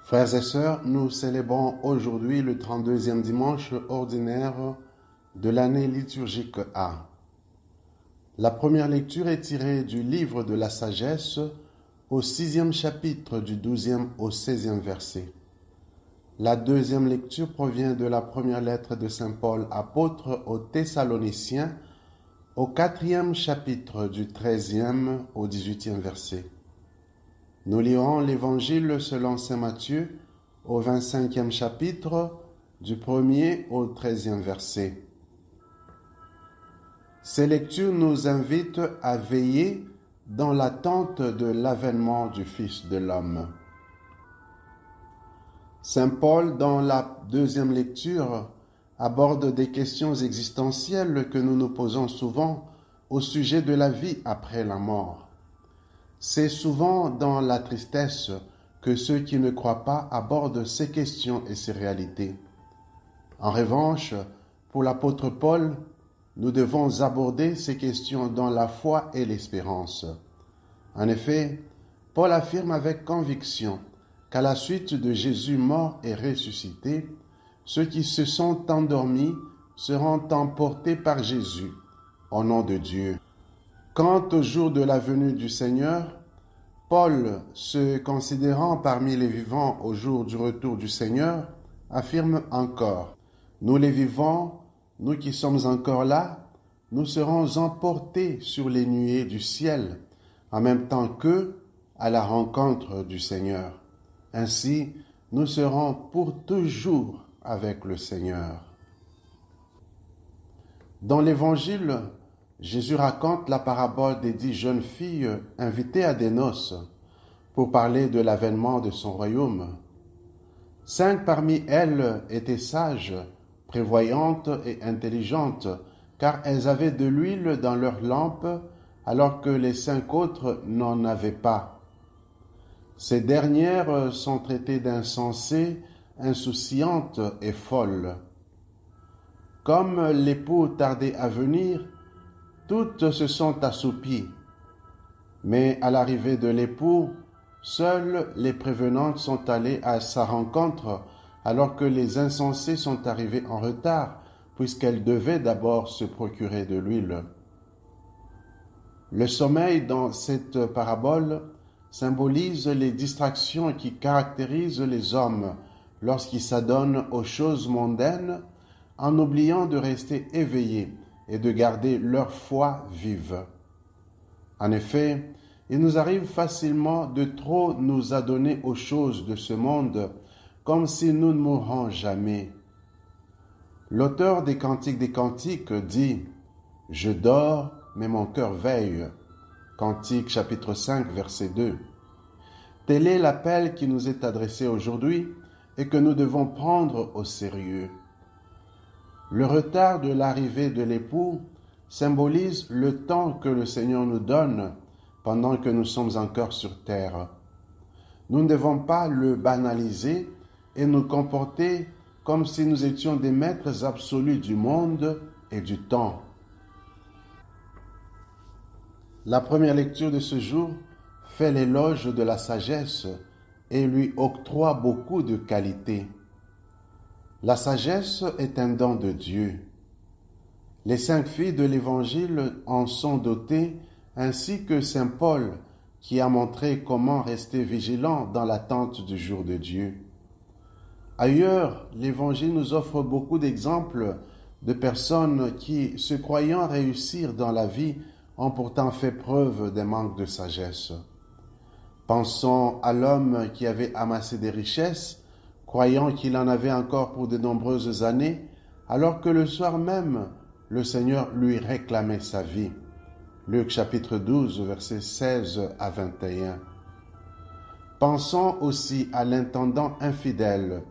Frères et sœurs, nous célébrons aujourd'hui le 32e dimanche ordinaire de l'année liturgique A. La première lecture est tirée du livre de la sagesse au 6e chapitre du 12e au 16e verset. La deuxième lecture provient de la première lettre de Saint Paul, apôtre aux Thessaloniciens, au 4e chapitre du 13e au 18e verset. Nous lirons l'Évangile selon saint Matthieu au 25e chapitre du 1er au 13e verset. Ces lectures nous invitent à veiller dans l'attente de l'avènement du Fils de l'homme. Saint Paul, dans la deuxième lecture, aborde des questions existentielles que nous nous posons souvent au sujet de la vie après la mort. C'est souvent dans la tristesse que ceux qui ne croient pas abordent ces questions et ces réalités. En revanche, pour l'apôtre Paul, nous devons aborder ces questions dans la foi et l'espérance. En effet, Paul affirme avec conviction qu'à la suite de Jésus mort et ressuscité, ceux qui se sont endormis seront emportés par Jésus, au nom de Dieu. Quant au jour de la venue du Seigneur, Paul, se considérant parmi les vivants au jour du retour du Seigneur, affirme encore: « Nous les vivants, nous qui sommes encore là, nous serons emportés sur les nuées du ciel, en même temps qu'eux, à la rencontre du Seigneur. Ainsi, nous serons pour toujours avec le Seigneur. » Dans l'Évangile, Jésus raconte la parabole des 10 jeunes filles invitées à des noces pour parler de l'avènement de son royaume. 5 parmi elles étaient sages, prévoyantes et intelligentes, car elles avaient de l'huile dans leurs lampes, alors que les 5 autres n'en avaient pas. Ces dernières sont traitées d'insensées, insouciantes et folles. Comme l'époux tardait à venir, toutes se sont assoupies. Mais à l'arrivée de l'époux, seules les prévenantes sont allées à sa rencontre, alors que les insensées sont arrivées en retard, puisqu'elles devaient d'abord se procurer de l'huile. Le sommeil dans cette parabole symbolise les distractions qui caractérisent les hommes lorsqu'ils s'adonnent aux choses mondaines, en oubliant de rester éveillés et de garder leur foi vive. En effet, il nous arrive facilement de trop nous adonner aux choses de ce monde, comme si nous ne mourrons jamais. L'auteur des Cantiques dit « Je dors, mais mon cœur veille ». Cantique chapitre 5, verset 2. Tel est l'appel qui nous est adressé aujourd'hui et que nous devons prendre au sérieux. Le retard de l'arrivée de l'époux symbolise le temps que le Seigneur nous donne pendant que nous sommes encore sur terre. Nous ne devons pas le banaliser et nous comporter comme si nous étions des maîtres absolus du monde et du temps. La première lecture de ce jour fait l'éloge de la sagesse et lui octroie beaucoup de qualités. La sagesse est un don de Dieu. Les 5 filles de l'Évangile en sont dotées, ainsi que saint Paul, qui a montré comment rester vigilant dans l'attente du jour de Dieu. Ailleurs, l'Évangile nous offre beaucoup d'exemples de personnes qui, se croyant réussir dans la vie, ont pourtant fait preuve d'un manque de sagesse. Pensons à l'homme qui avait amassé des richesses, croyant qu'il en avait encore pour de nombreuses années, alors que le soir même, le Seigneur lui réclamait sa vie. Luc chapitre 12, versets 16 à 21. Pensons aussi à l'intendant infidèle,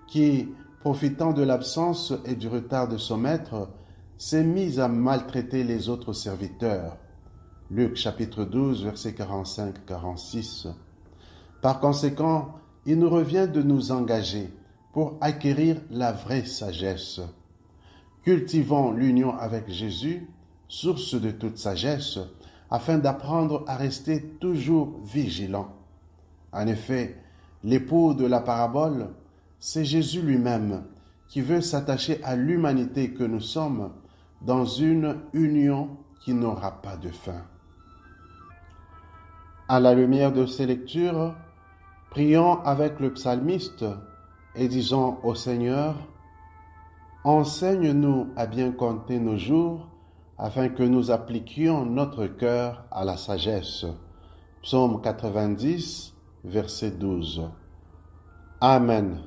qui, profitant de l'absence et du retard de son maître, s'est mis à maltraiter les autres serviteurs. Luc chapitre 12, versets 45-46. Par conséquent, il nous revient de nous engager pour acquérir la vraie sagesse. Cultivons l'union avec Jésus, source de toute sagesse, afin d'apprendre à rester toujours vigilants. En effet, L'époux de la parabole, c'est Jésus lui-même qui veut s'attacher à l'humanité que nous sommes dans une union qui n'aura pas de fin. À la lumière de ces lectures, prions avec le psalmiste et disons au Seigneur, enseigne-nous à bien compter nos jours afin que nous appliquions notre cœur à la sagesse. Psaume 90, verset 12. Amen.